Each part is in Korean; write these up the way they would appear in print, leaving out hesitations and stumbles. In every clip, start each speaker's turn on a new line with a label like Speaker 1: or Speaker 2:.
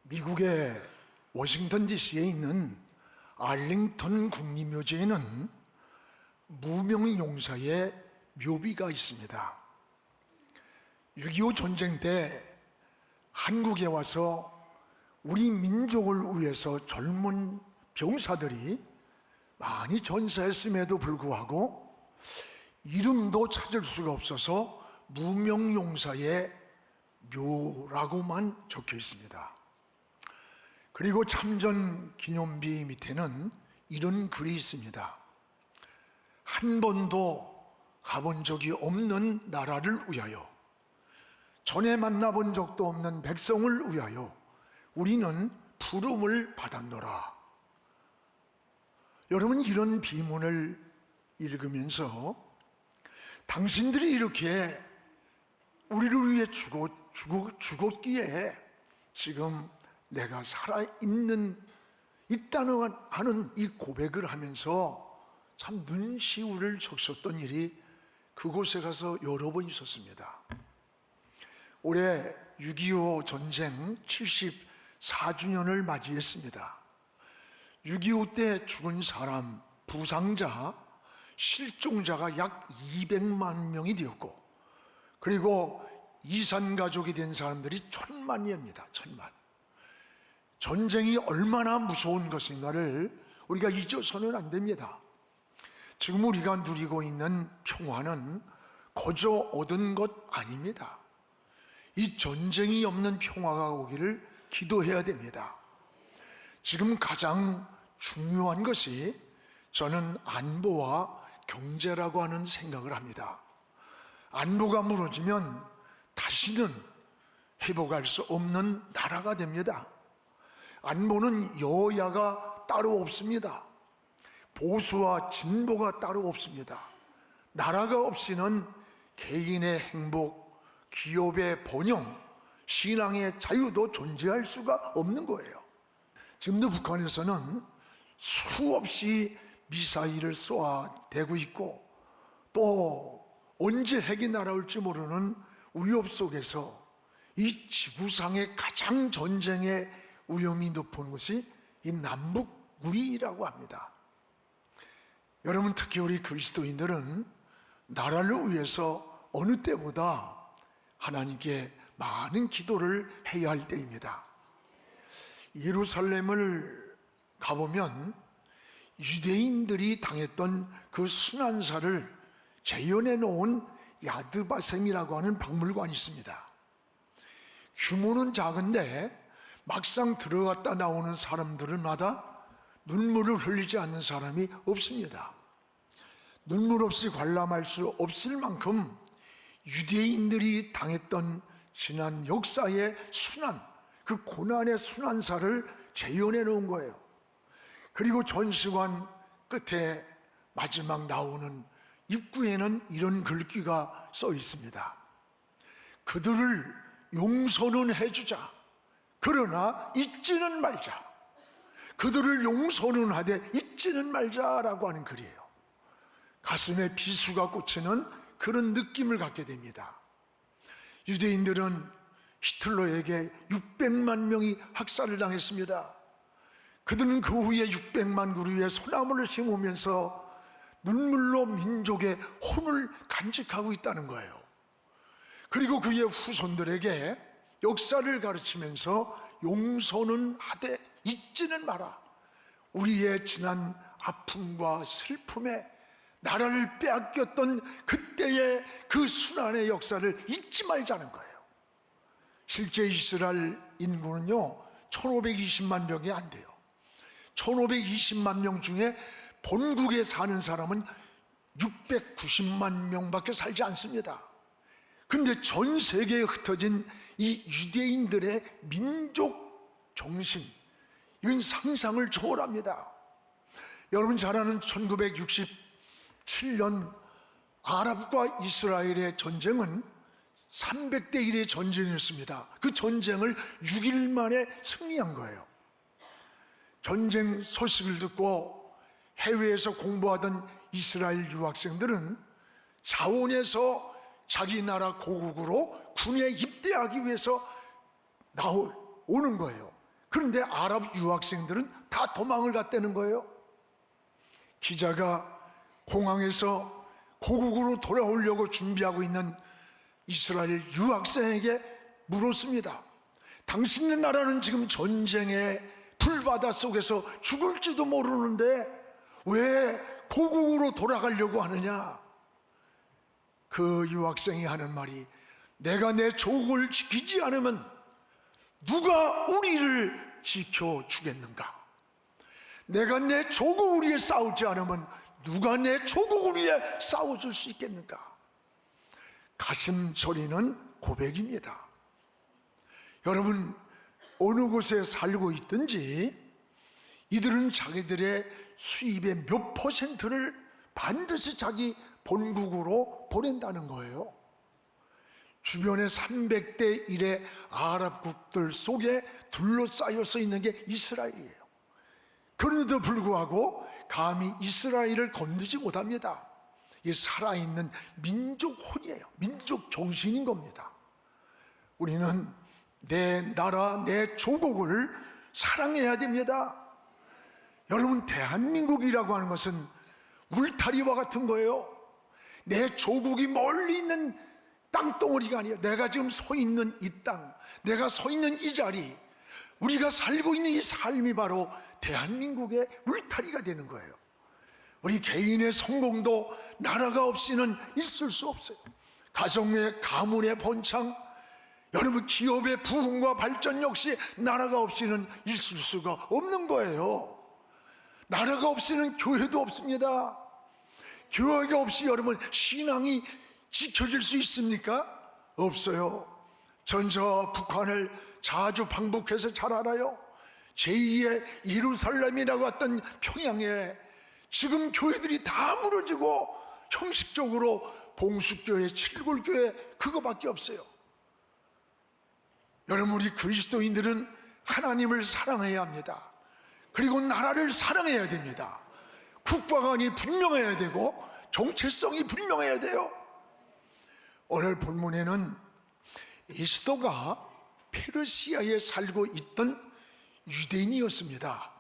Speaker 1: 미국의 워싱턴 DC에 있는 알링턴 국립묘지에는 무명용사의 묘비가 있습니다. 6.25 전쟁 때 한국에 와서 우리 민족을 위해서 젊은 병사들이 많이 전사했음에도 불구하고 이름도 찾을 수가 없어서 무명용사의 묘라고만 적혀 있습니다. 그리고 참전 기념비 밑에는 이런 글이 있습니다. 한 번도 가본 적이 없는 나라를 위하여, 전에 만나본 적도 없는 백성을 위하여 우리는 부름을 받았노라. 여러분, 이런 비문을 읽으면서 당신들이 이렇게 우리를 위해 죽었기에 지금 내가 살아있는 있다는 하는 이 고백을 하면서 참 눈시울을 적셨던 일이 그곳에 가서 여러 번 있었습니다. 올해 6.25 전쟁 74주년을 맞이했습니다. 6.25 때 죽은 사람, 부상자, 실종자가 약 200만 명이 되었고, 그리고 이산가족이 된 사람들이 1000만입니다. 1000만. 전쟁이 얼마나 무서운 것인가를 우리가 잊어서는 안 됩니다. 지금 우리가 누리고 있는 평화는 거저 얻은 것 아닙니다. 이 전쟁이 없는 평화가 오기를 기도해야 됩니다. 지금 가장 중요한 것이 저는 안보와 경제라고 하는 생각을 합니다. 안보가 무너지면 다시는 회복할 수 없는 나라가 됩니다. 안보는 여야가 따로 없습니다. 보수와 진보가 따로 없습니다. 나라가 없이는 개인의 행복, 기업의 번영, 신앙의 자유도 존재할 수가 없는 거예요. 지금도 북한에서는 수없이 미사일을 쏘아대고 있고, 또 언제 핵이 날아올지 모르는 위협 속에서 이 지구상의 가장 전쟁의 위험이 높은 것이 이 남북 무리라고 합니다. 여러분, 특히 우리 그리스도인들은 나라를 위해서 어느 때보다 하나님께 많은 기도를 해야 할 때입니다. 예루살렘을 가보면 유대인들이 당했던 그 순환사를 재현해 놓은 야드바셈이라고 하는 박물관이 있습니다. 규모는 작은데 막상 들어갔다 나오는 사람들마다 눈물을 흘리지 않는 사람이 없습니다. 눈물 없이 관람할 수 없을 만큼 유대인들이 당했던 지난 역사의 순환, 그 고난의 순환사를 재현해 놓은 거예요. 그리고 전시관 끝에 마지막 나오는 입구에는 이런 글귀가 써 있습니다. 그들을 용서는 해주자. 그러나 잊지는 말자. 그들을 용서는 하되 잊지는 말자라고 하는 글이에요. 가슴에 비수가 꽂히는 그런 느낌을 갖게 됩니다. 유대인들은 히틀러에게 600만 명이 학살을 당했습니다. 그들은 그 후에 600만 그루의 소나무를 심으면서 눈물로 민족의 혼을 간직하고 있다는 거예요. 그리고 그의 후손들에게 역사를 가르치면서 용서는 하되 잊지는 마라. 우리의 지난 아픔과 슬픔에 나라를 빼앗겼던 그때의 그 순환의 역사를 잊지 말자는 거예요. 실제 이스라엘 인구는요 1520만 명이 안 돼요. 1520만 명 중에 본국에 사는 사람은 690만 명밖에 살지 않습니다. 그런데 전 세계에 흩어진 이 유대인들의 민족 정신, 이건 상상을 초월합니다. 여러분 잘 아는 1967년 아랍과 이스라엘의 전쟁은 300대 1의 전쟁이었습니다. 그 전쟁을 6일 만에 승리한 거예요. 전쟁 소식을 듣고 해외에서 공부하던 이스라엘 유학생들은 자원에서 자기 나라 고국으로 군에 입대하기 위해서 오는 거예요. 그런데 아랍 유학생들은 다 도망을 갔다는 거예요. 기자가 공항에서 고국으로 돌아오려고 준비하고 있는 이스라엘 유학생에게 물었습니다. 당신네 나라는 지금 전쟁의 불바다 속에서 죽을지도 모르는데 왜 고국으로 돌아가려고 하느냐? 그 유학생이 하는 말이, 내가 내 조국을 지키지 않으면 누가 우리를 지켜주겠는가? 내가 내 조국을 위해 싸우지 않으면 누가 내 조국을 위해 싸워줄 수 있겠는가? 가슴 저리는 고백입니다. 여러분, 어느 곳에 살고 있든지 이들은 자기들의 수입의 몇 %를 반드시 자기 본국으로 보낸다는 거예요. 주변에 300대 1의 아랍국들 속에 둘러싸여서 있는 게 이스라엘이에요. 그런데도 불구하고 감히 이스라엘을 건드지 못합니다. 이게 살아있는 민족 혼이에요. 민족 정신인 겁니다. 우리는 내 나라, 내 조국을 사랑해야 됩니다. 여러분, 대한민국이라고 하는 것은 울타리와 같은 거예요. 내 조국이 멀리 있는 땅덩어리가 아니에요. 내가 지금 서 있는 이 땅, 내가 서 있는 이 자리, 우리가 살고 있는 이 삶이 바로 대한민국의 울타리가 되는 거예요. 우리 개인의 성공도 나라가 없이는 있을 수 없어요. 가정의 가문의 번창, 여러분 기업의 부흥과 발전 역시 나라가 없이는 있을 수가 없는 거예요. 나라가 없이는 교회도 없습니다. 교회가 없이 여러분 신앙이 지켜질 수 있습니까? 없어요. 전 저 북한을 자주 방북해서 잘 알아요. 제2의 예루살렘이라고 했던 평양에 지금 교회들이 다 무너지고 형식적으로 봉숙교회, 칠골교회 그거밖에 없어요. 여러분, 우리 그리스도인들은 하나님을 사랑해야 합니다. 그리고 나라를 사랑해야 됩니다. 국가관이 분명해야 되고 정체성이 분명해야 돼요. 오늘 본문에는 에스더가 페르시아에 살고 있던 유대인이었습니다.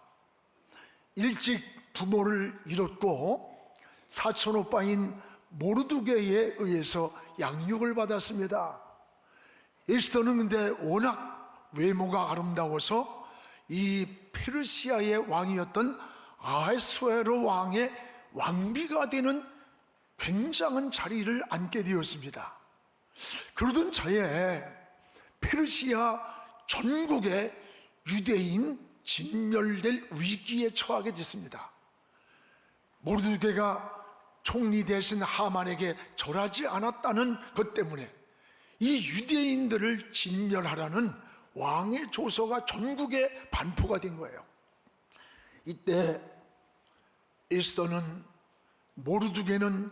Speaker 1: 일찍 부모를 잃었고 사촌 오빠인 모르드게에 의해서 양육을 받았습니다. 에스더는 근데 워낙 외모가 아름다워서 이 페르시아의 왕이었던 아하수에로 왕의 왕비가 되는 굉장한 자리를 앉게 되었습니다. 그러던 차에 페르시아 전국의 유대인 진멸될 위기에 처하게 됐습니다. 모르드게가 총리 대신 하만에게 절하지 않았다는 것 때문에 이 유대인들을 진멸하라는 왕의 조서가 전국에 반포가 된 거예요. 이때 에스더는, 모르드게는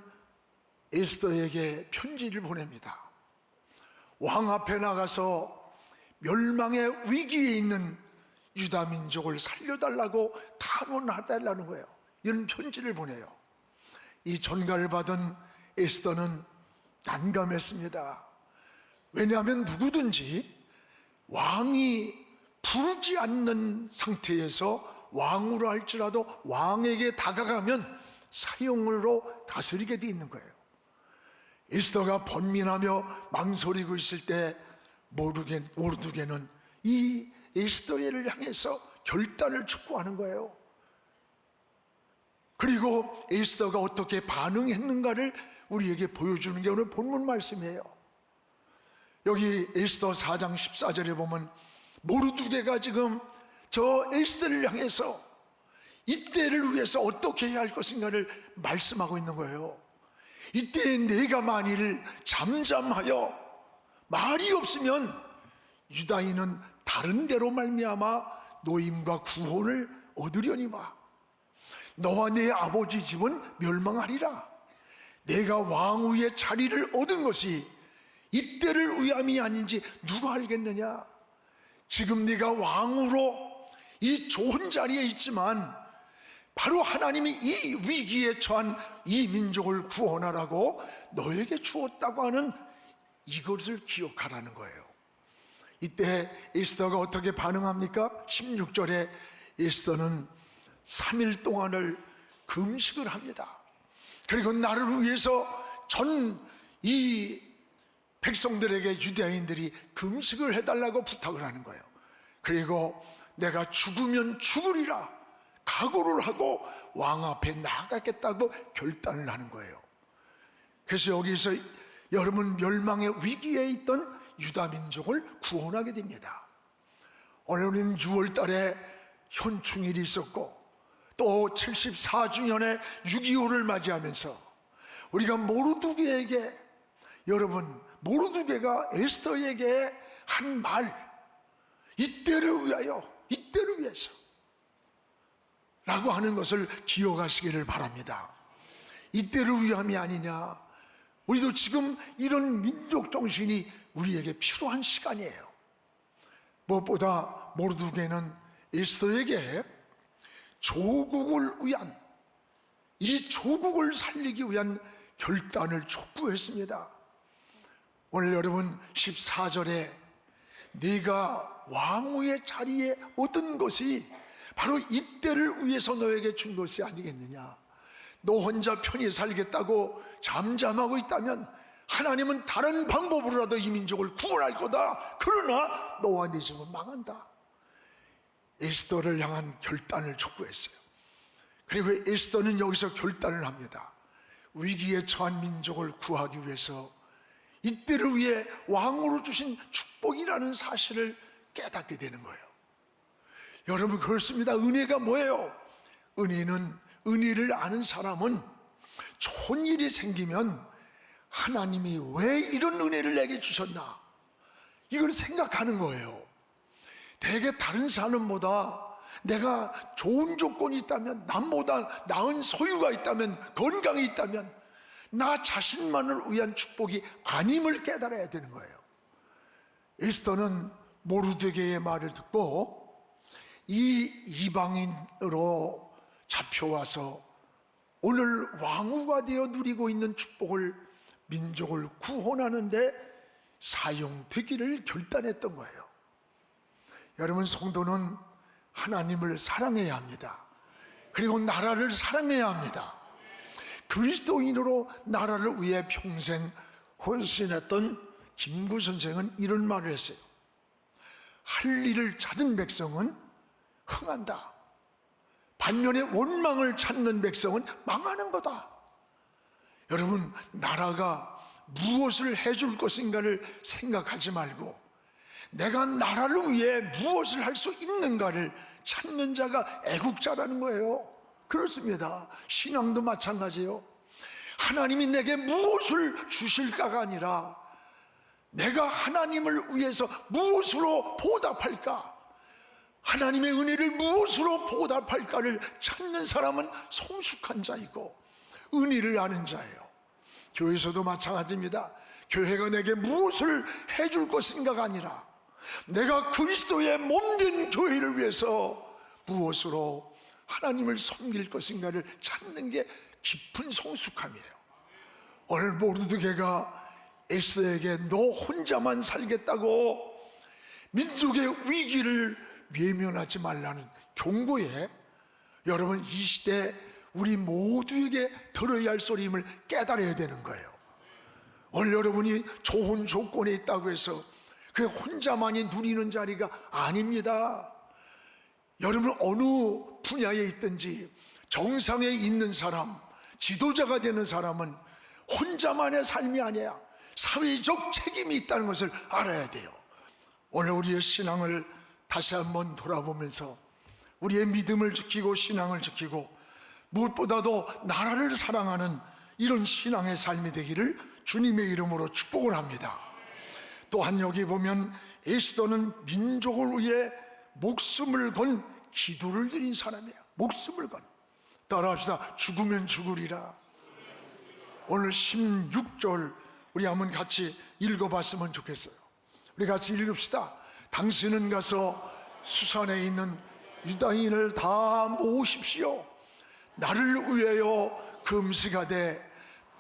Speaker 1: 에스더에게 편지를 보냅니다. 왕 앞에 나가서 멸망의 위기에 있는 유다 민족을 살려달라고 탄원해달라는 거예요. 이런 편지를 보내요. 이 전가를 받은 에스더는 난감했습니다. 왜냐하면 누구든지 왕이 부르지 않는 상태에서 왕으로 할지라도 왕에게 다가가면 사형으로 다스리게 돼 있는 거예요. 에스더가 번민하며 망설이고 있을 때 모르드게는 이 에스더를 향해서 결단을 촉구하는 거예요. 그리고 에스더가 어떻게 반응했는가를 우리에게 보여주는 게 오늘 본문 말씀이에요. 여기 에스더 4장 14절에 보면 모르드게가 지금 저 에스더를 향해서 이때를 위해서 어떻게 해야 할 것인가를 말씀하고 있는 거예요. 이때 내가 만일 잠잠하여 말이 없으면 유다인은 다른 데로 말미암아 노임과 구원을 얻으려니와 너와 내 아버지 집은 멸망하리라. 내가 왕위의 자리를 얻은 것이 이때를 위함이 아닌지 누가 알겠느냐? 지금 네가 왕으로 이 좋은 자리에 있지만 바로 하나님이 이 위기에 처한 이 민족을 구원하라고 너에게 주었다고 하는 이것을 기억하라는 거예요. 이때 에스더가 어떻게 반응합니까? 16절에 에스더는 3일 동안을 금식을 합니다. 그리고 나를 위해서 전 이 백성들에게 유대인들이 금식을 해달라고 부탁을 하는 거예요. 그리고 내가 죽으면 죽으리라 각오를 하고 왕 앞에 나가겠다고 결단을 하는 거예요. 그래서 여기서 여러분, 멸망의 위기에 있던 유다 민족을 구원하게 됩니다. 오늘은 6월 달에 현충일이 있었고 또 74주년의 6.25를 맞이하면서 우리가 모르드게에게, 여러분, 모르드게가 에스더에게 한 말, 이때를 위하여, 이때를 위해서 라고 하는 것을 기억하시기를 바랍니다. 이때를 위함이 아니냐. 우리도 지금 이런 민족 정신이 우리에게 필요한 시간이에요. 무엇보다 모르드게는 에스더에게 조국을 위한, 이 조국을 살리기 위한 결단을 촉구했습니다. 오늘 여러분 14절에 네가 왕후의 자리에 얻은 것이 바로 이때를 위해서 너에게 준 것이 아니겠느냐. 너 혼자 편히 살겠다고 잠잠하고 있다면 하나님은 다른 방법으로라도 이 민족을 구원할 거다. 그러나 너와 네 집은 망한다. 에스더를 향한 결단을 촉구했어요. 그리고 에스더는 여기서 결단을 합니다. 위기에 처한 민족을 구하기 위해서 이때를 위해 왕으로 주신 축복이라는 사실을 깨닫게 되는 거예요. 여러분, 그렇습니다. 은혜가 뭐예요? 은혜는, 은혜를 아는 사람은 좋은 일이 생기면 하나님이 왜 이런 은혜를 내게 주셨나, 이걸 생각하는 거예요. 대개 다른 사람보다 내가 좋은 조건이 있다면, 남보다 나은 소유가 있다면, 건강이 있다면 나 자신만을 위한 축복이 아님을 깨달아야 되는 거예요. 에스더는 모르드게의 말을 듣고 이 이방인으로 잡혀와서 오늘 왕후가 되어 누리고 있는 축복을, 민족을 구원하는 데 사용되기를 결단했던 거예요. 여러분, 성도는 하나님을 사랑해야 합니다. 그리고 나라를 사랑해야 합니다. 그리스도인으로 나라를 위해 평생 헌신했던 김구 선생은 이런 말을 했어요. 할 일을 찾은 백성은 흥한다. 반면에 원망을 찾는 백성은 망하는 거다. 여러분, 나라가 무엇을 해줄 것인가를 생각하지 말고 내가 나라를 위해 무엇을 할 수 있는가를 찾는 자가 애국자라는 거예요. 그렇습니다. 신앙도 마찬가지예요. 하나님이 내게 무엇을 주실까가 아니라 내가 하나님을 위해서 무엇으로 보답할까, 하나님의 은혜를 무엇으로 보답할까를 찾는 사람은 성숙한 자이고 은혜를 아는 자예요. 교회에서도 마찬가지입니다. 교회가 내게 무엇을 해줄 것인가가 아니라 내가 그리스도의 몸된 교회를 위해서 무엇으로 하나님을 섬길 것인가를 찾는 게 깊은 성숙함이에요. 오늘 모르드게가 에스더에게 너 혼자만 살겠다고 민족의 위기를 외면하지 말라는 경고에, 여러분, 이 시대 우리 모두에게 들어야 할 소리임을 깨달아야 되는 거예요. 오늘 여러분이 좋은 조건에 있다고 해서 그 혼자만이 누리는 자리가 아닙니다. 여러분, 어느 분야에 있든지 정상에 있는 사람, 지도자가 되는 사람은 혼자만의 삶이 아니야. 사회적 책임이 있다는 것을 알아야 돼요. 오늘 우리의 신앙을 다시 한번 돌아보면서 우리의 믿음을 지키고 신앙을 지키고 무엇보다도 나라를 사랑하는 이런 신앙의 삶이 되기를 주님의 이름으로 축복을 합니다. 또한 여기 보면 에스더는 민족을 위해 목숨을 건 기도를 드린 사람이에요. 목숨을 건. 따라합시다. 죽으면 죽으리라. 오늘 16절 우리 한번 같이 읽어봤으면 좋겠어요. 우리 같이 읽읍시다. 당신은 가서 수산에 있는 유다인을 다 모으십시오. 나를 위하여 금식하되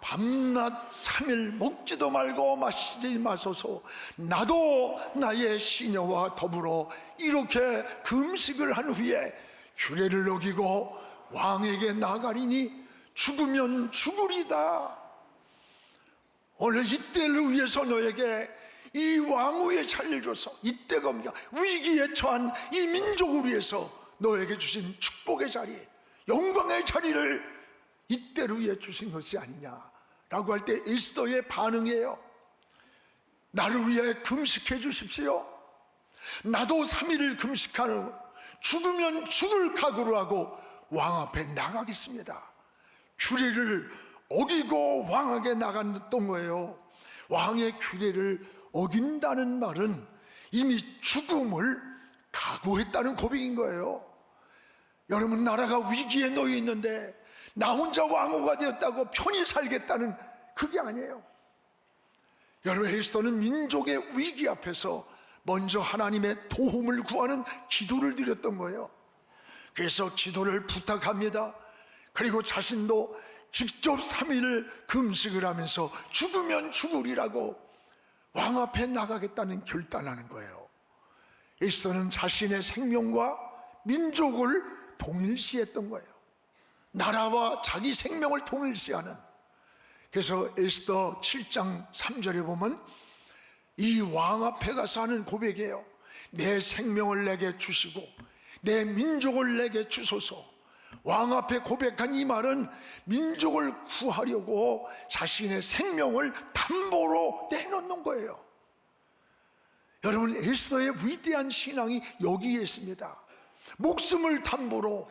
Speaker 1: 밤낮 3일 먹지도 말고 마시지 마소서. 나도 나의 시녀와 더불어 이렇게 금식을 한 후에 규례를 어기고 왕에게 나가리니 죽으면 죽으리다. 오늘 이때를 위해서 너에게 이 왕후의 자리를 줘서 이때가 위기에 처한 이 민족을 위해서 너에게 주신 축복의 자리, 영광의 자리를 이때를 위해 주신 것이 아니냐라고 할 때 에스더의 반응이에요. 나를 위해 금식해 주십시오. 나도 3일을 금식하는, 죽으면 죽을 각오로 하고 왕 앞에 나가겠습니다. 규례를 어기고 왕에게 나갔던 거예요. 왕의 규례를 어긴다는 말은 이미 죽음을 각오했다는 고백인 거예요. 여러분, 나라가 위기에 놓여 있는데 나 혼자 왕후가 되었다고 편히 살겠다는 그게 아니에요. 여러분, 에스더는 민족의 위기 앞에서 먼저 하나님의 도움을 구하는 기도를 드렸던 거예요. 그래서 기도를 부탁합니다. 그리고 자신도 직접 3일을 금식을 하면서 죽으면 죽으리라고 왕 앞에 나가겠다는 결단하는 거예요. 에스더는 자신의 생명과 민족을 동일시했던 거예요. 나라와 자기 생명을 동일시하는. 그래서 에스더 7장 3절에 보면 이 왕 앞에 가서 하는 고백이에요. 내 생명을 내게 주시고 내 민족을 내게 주소서. 왕 앞에 고백한 이 말은 민족을 구하려고 자신의 생명을 담보로 내놓는 거예요. 여러분, 에스더의 위대한 신앙이 여기에 있습니다. 목숨을 담보로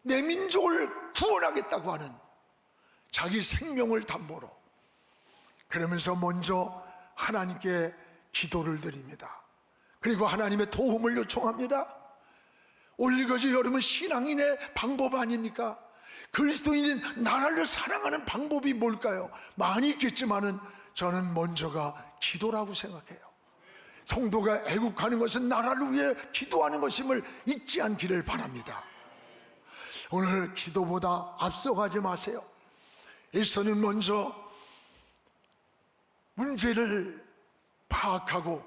Speaker 1: 내 민족을 구원하겠다고 하는, 자기 생명을 담보로. 그러면서 먼저 하나님께 기도를 드립니다. 그리고 하나님의 도움을 요청합니다. 올리거지 여러분, 신앙인의 방법 아닙니까? 그리스도인인 나라를 사랑하는 방법이 뭘까요? 많이 있겠지만은 저는 먼저가 기도라고 생각해요. 성도가 애국하는 것은 나라를 위해 기도하는 것임을 잊지 않기를 바랍니다. 오늘 기도보다 앞서가지 마세요. 에스더는 먼저 문제를 파악하고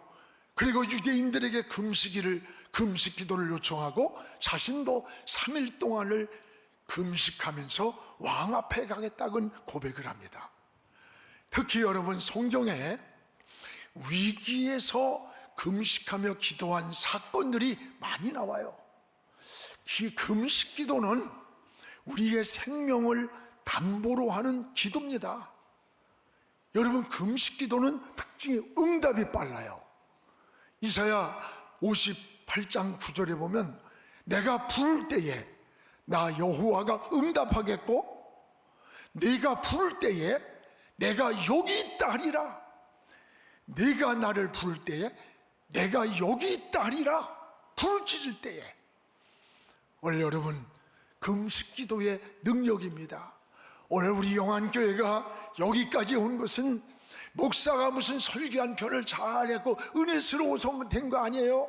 Speaker 1: 그리고 유대인들에게 금식 기도를 요청하고 자신도 3일 동안을 금식하면서 왕 앞에 가겠다는 고백을 합니다. 특히 여러분, 성경에 위기에서 금식하며 기도한 사건들이 많이 나와요. 금식 기도는 우리의 생명을 담보로 하는 기도입니다. 여러분, 금식 기도는 특징이 응답이 빨라요. 이사야 58장 9절에 보면 내가 부를 때에 나 여호와가 응답하겠고 네가 부를 때에 내가 여기 있다 하리라. 네가 나를 부를 때에 내가 여기 있다 하리라. 부르짖을 때에. 오늘 여러분, 금식 기도의 능력입니다. 오늘 우리 영안교회가 여기까지 온 것은 목사가 무슨 설교한 편을 잘했고 은혜스러워서 된 거 아니에요.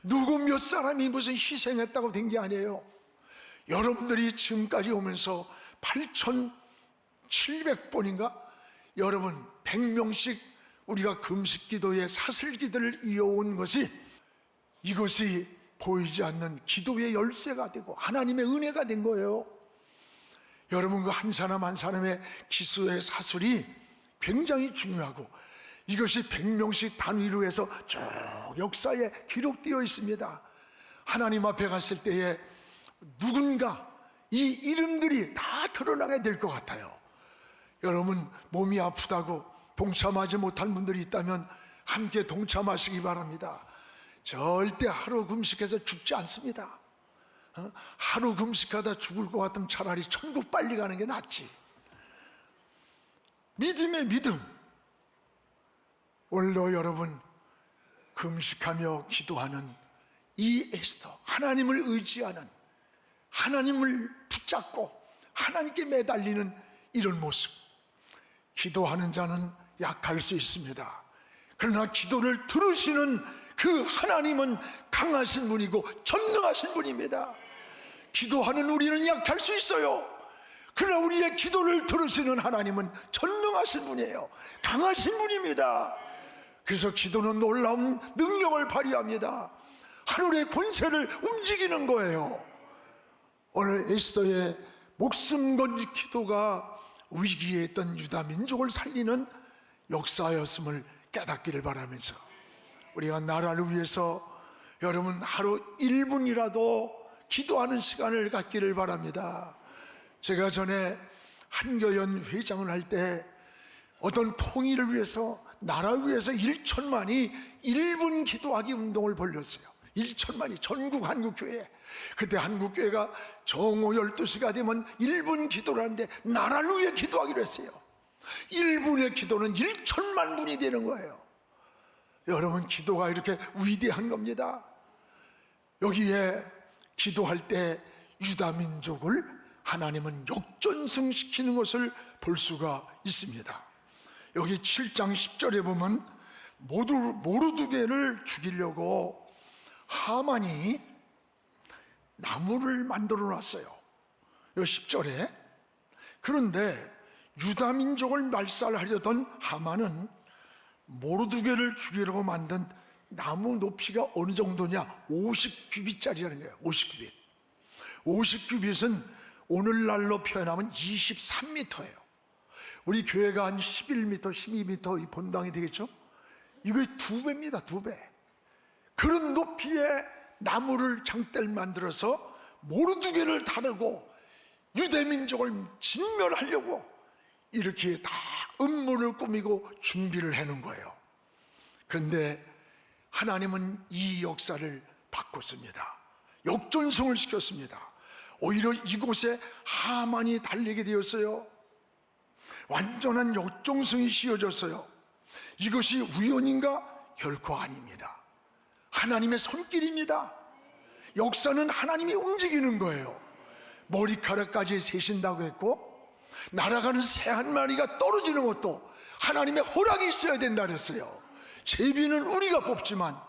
Speaker 1: 누구 몇 사람이 무슨 희생했다고 된 게 아니에요. 여러분들이 지금까지 오면서 8,700번인가 여러분 100명씩 우리가 금식기도의 사슬기도를 이어온 것이, 이것이 보이지 않는 기도의 열쇠가 되고 하나님의 은혜가 된 거예요. 여러분, 그 한 사람 한 사람의 기도의 사슬이 굉장히 중요하고 이것이 100명씩 단위로 해서 쭉 역사에 기록되어 있습니다. 하나님 앞에 갔을 때에 누군가 이 이름들이 다 드러나게 될 것 같아요. 여러분, 몸이 아프다고 동참하지 못한 분들이 있다면 함께 동참하시기 바랍니다. 절대 하루 금식해서 죽지 않습니다. 하루 금식하다 죽을 것 같으면 차라리 천국 빨리 가는 게 낫지. 믿음의 믿음. 오늘도 여러분, 금식하며 기도하는 이 에스더, 하나님을 의지하는, 하나님을 붙잡고 하나님께 매달리는 이런 모습. 기도하는 자는 약할 수 있습니다. 그러나 기도를 들으시는 그 하나님은 강하신 분이고 전능하신 분입니다. 기도하는 우리는 약할 수 있어요. 그러나 우리의 기도를 들으시는 하나님은 전능하신 분이에요. 강하신 분입니다. 그래서 기도는 놀라운 능력을 발휘합니다. 하늘의 권세를 움직이는 거예요. 오늘 에스더의 목숨 건 기도가 위기에 있던 유다 민족을 살리는 역사였음을 깨닫기를 바라면서, 우리가 나라를 위해서 여러분 하루 1분이라도 기도하는 시간을 갖기를 바랍니다. 제가 전에 한교연 회장을 할 때 어떤 통일을 위해서, 나라를 위해서 1천만이 1분 기도하기 운동을 벌였어요. 1천만이 전국 한국교회. 그때 한국교회가 정오 12시가 되면 1분 기도를 하는데 나라를 위해 기도하기로 했어요. 1분의 기도는 1천만 분이 되는 거예요. 여러분, 기도가 이렇게 위대한 겁니다. 여기에 기도할 때 유다 민족을 하나님은 역전승시키는 것을 볼 수가 있습니다. 여기 7장 10절에 보면 모르드게를 죽이려고 하만이 나무를 만들어 놨어요. 여기 10절에. 그런데 유다 민족을 말살하려던 하만은 모르드게를 죽이려고 만든 나무 높이가 어느 정도냐? 50규빗짜리라는 거예요. 50규빗. 50규빗은 오늘날로 표현하면 23m예요. 우리 교회가 한 11m, 12m 이 본당이 되겠죠? 이거 2배입니다. 2배. 그런 높이의 나무를 장대를 만들어서 모르드게를 다루고 유대민족을 진멸하려고 이렇게 다 음모를 꾸미고 준비를 해놓은 거예요. 그런데 하나님은 이 역사를 바꿨습니다. 역전승을 시켰습니다. 오히려 이곳에 하만이 달리게 되었어요. 완전한 역전승이 씌워졌어요. 이것이 우연인가? 결코 아닙니다. 하나님의 손길입니다. 역사는 하나님이 움직이는 거예요. 머리카락까지 세신다고 했고, 날아가는 새 한 마리가 떨어지는 것도 하나님의 허락이 있어야 된다 그랬어요. 제비는 우리가 뽑지만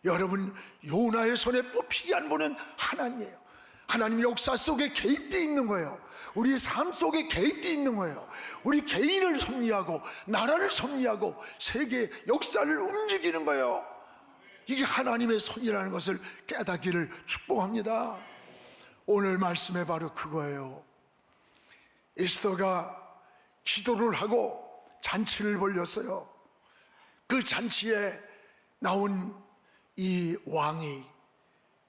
Speaker 1: 여러분, 요나의 손에 뽑히게 한 분은 하나님이에요. 하나님 역사 속에 개입되어 있는 거예요. 우리 삶 속에 개입되어 있는 거예요. 우리 개인을 섭리하고 나라를 섭리하고 세계 역사를 움직이는 거예요. 이게 하나님의 손이라는 것을 깨닫기를 축복합니다. 오늘 말씀에 바로 그거예요. 에스더가 기도를 하고 잔치를 벌였어요. 그 잔치에 나온 이 왕이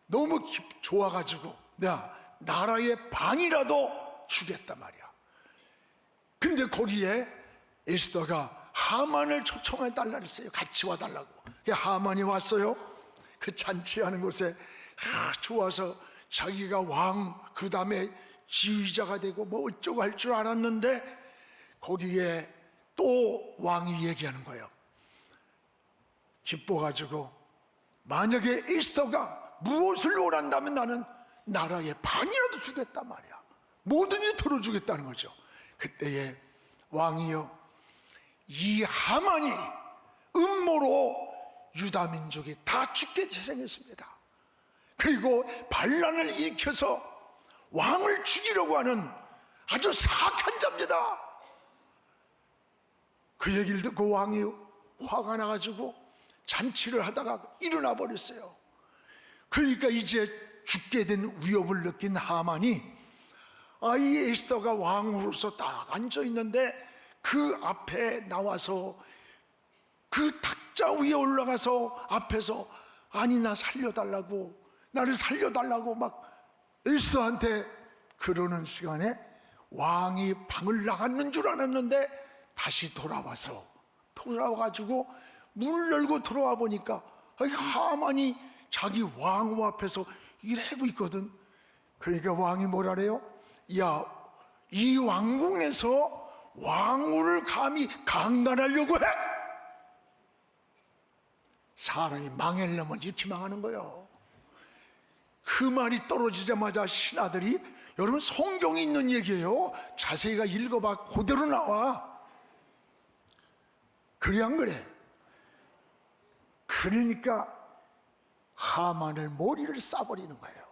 Speaker 1: 너무 좋아가지고 내가 나라의 반이라도 주겠단 말이야. 근데 거기에 에스더가 하만을 초청해달라 그랬어요. 같이 와달라고. 하만이 왔어요. 그 잔치하는 곳에 좋아서 자기가 왕, 그 다음에 지휘자가 되고 뭐 어쩌고 할 줄 알았는데 거기에 또 왕이 얘기하는 거예요. 기뻐가지고 만약에 에스더가 무엇을 원한다면 나는 나라의 반이라도 주겠단 말이야. 뭐든지 들어주겠다는 거죠. 그때에 왕이요, 이 하만이 음모로 유다 민족이 다 죽게 재생했습니다. 그리고 반란을 일으켜서 왕을 죽이려고 하는 아주 사악한 자입니다. 그 얘기를 듣고 왕이 화가 나가지고 잔치를 하다가 일어나 버렸어요. 그러니까 이제 죽게 된 위협을 느낀 하만이 이 에스더가 왕으로서 딱 앉아 있는데 그 앞에 나와서 그 탁자 위에 올라가서 앞에서 아니 나 살려달라고, 나를 살려달라고 막 에스더한테 그러는 시간에 왕이 방을 나갔는 줄 알았는데 다시 돌아와가지고 문을 열고 들어와 보니까 하만이 자기 왕후 앞에서 일하고 있거든. 그러니까 왕이 뭐라래요? 야, 이 왕궁에서 왕후를 감히 강간하려고 해? 사람이 망하려면 이렇게 망하는 거예요. 그 말이 떨어지자마자 신하들이, 여러분 성경에 있는 얘기예요. 자세히가 읽어봐. 그대로 나와. 그래 안 그래? 그러니까 하만을 머리를 싸버리는 거예요.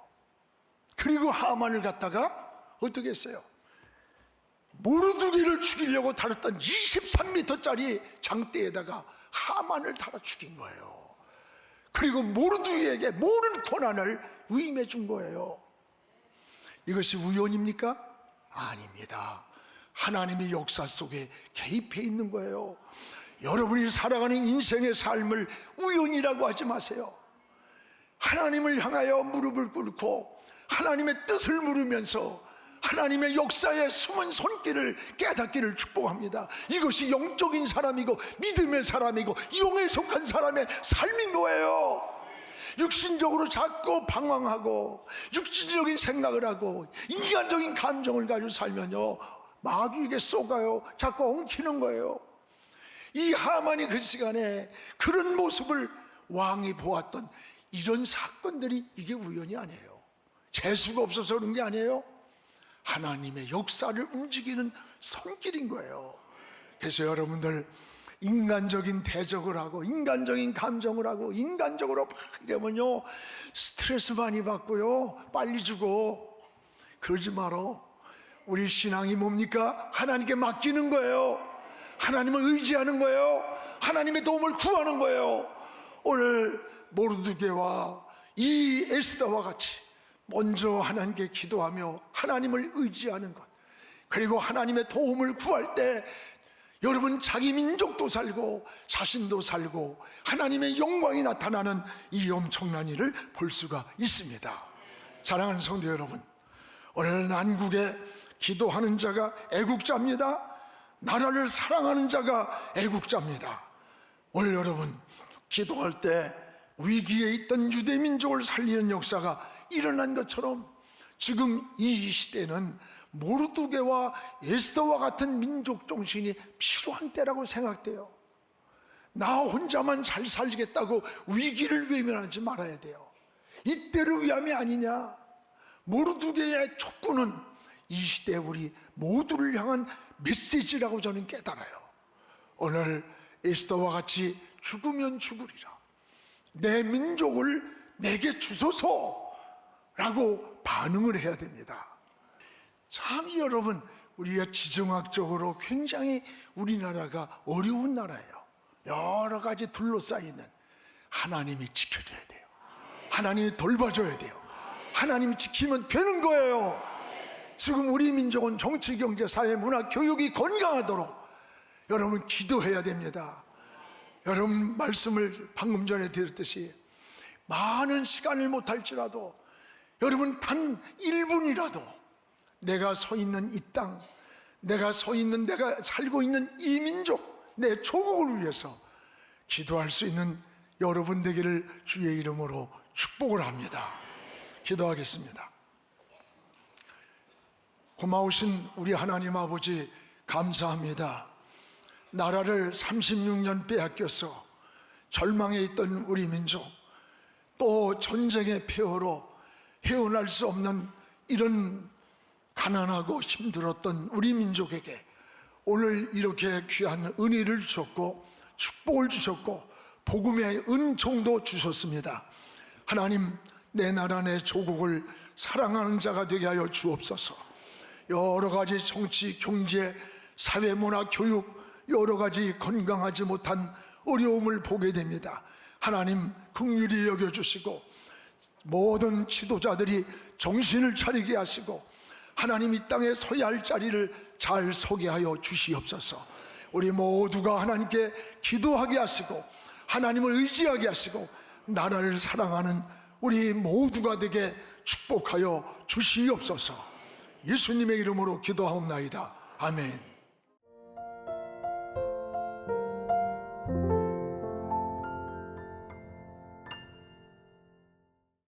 Speaker 1: 그리고 하만을 갖다가 어떻게 했어요? 모르드게를 죽이려고 달았던 23m짜리 장대에다가 하만을 달아 죽인 거예요. 그리고 모르드게에게 모든 권한을 위임해 준 거예요. 이것이 우연입니까? 아닙니다. 하나님의 역사 속에 개입해 있는 거예요. 여러분이 살아가는 인생의 삶을 우연이라고 하지 마세요. 하나님을 향하여 무릎을 꿇고 하나님의 뜻을 물으면서 하나님의 역사의 숨은 손길을 깨닫기를 축복합니다. 이것이 영적인 사람이고 믿음의 사람이고 영에 속한 사람의 삶인 거예요. 육신적으로 자꾸 방황하고 육신적인 생각을 하고 인간적인 감정을 가지고 살면요, 마귀에게 쏘가요. 자꾸 엉키는 거예요. 이 하만이 그 시간에 그런 모습을 왕이 보았던 이런 사건들이 이게 우연이 아니에요. 재수가 없어서 그런 게 아니에요. 하나님의 역사를 움직이는 손길인 거예요. 그래서 여러분들 인간적인 대적을 하고 인간적인 감정을 하고 인간적으로 막 이러면요 스트레스 많이 받고요 빨리 죽어. 그러지 말어. 우리 신앙이 뭡니까? 하나님께 맡기는 거예요. 하나님을 의지하는 거예요. 하나님의 도움을 구하는 거예요. 오늘 모르드게와 이 에스더와 같이 먼저 하나님께 기도하며 하나님을 의지하는 것, 그리고 하나님의 도움을 구할 때 여러분 자기 민족도 살고 자신도 살고 하나님의 영광이 나타나는 이 엄청난 일을 볼 수가 있습니다. 사랑하는 성도 여러분, 오늘 난국에 기도하는 자가 애국자입니다. 나라를 사랑하는 자가 애국자입니다. 오늘 여러분 기도할 때 위기에 있던 유대 민족을 살리는 역사가 일어난 것처럼 지금 이 시대는 모르드게와 에스더와 같은 민족 정신이 필요한 때라고 생각돼요. 나 혼자만 잘 살겠다고 위기를 외면하지 말아야 돼요. 이때를 위함이 아니냐. 모르드게의 촉구는 이 시대 우리 모두를 향한 메시지라고 저는 깨달아요. 오늘 에스더와 같이 죽으면 죽으리라, 내 민족을 내게 주소서 라고 반응을 해야 됩니다. 참 여러분, 우리가 지정학적으로 굉장히 우리나라가 어려운 나라예요. 여러 가지 둘러싸이는, 하나님이 지켜줘야 돼요. 하나님이 돌봐줘야 돼요. 하나님이 지키면 되는 거예요. 지금 우리 민족은 정치, 경제, 사회, 문화, 교육이 건강하도록 여러분 기도해야 됩니다. 여러분 말씀을 방금 전에 드렸듯이 많은 시간을 못할지라도 여러분 단 1분이라도 내가 서 있는 이 땅, 내가 살고 있는 이 민족, 내 조국을 위해서 기도할 수 있는 여러분 되기를 주의 이름으로 축복을 합니다. 기도하겠습니다. 고마우신 우리 하나님 아버지 감사합니다. 나라를 36년 빼앗겨서 절망에 있던 우리 민족, 또 전쟁의 폐허로 헤어날 수 없는 이런 가난하고 힘들었던 우리 민족에게 오늘 이렇게 귀한 은혜를 주셨고 축복을 주셨고 복음의 은총도 주셨습니다. 하나님, 내 나라 내 조국을 사랑하는 자가 되게 하여 주옵소서. 여러 가지 정치, 경제, 사회, 문화, 교육 여러 가지 건강하지 못한 어려움을 보게 됩니다. 하나님 긍휼히 여겨주시고 모든 지도자들이 정신을 차리게 하시고 하나님 이 땅에 서야 할 자리를 잘 서게 하여 주시옵소서. 우리 모두가 하나님께 기도하게 하시고 하나님을 의지하게 하시고 나라를 사랑하는 우리 모두가 되게 축복하여 주시옵소서. 예수님의 이름으로 기도하옵나이다. 아멘.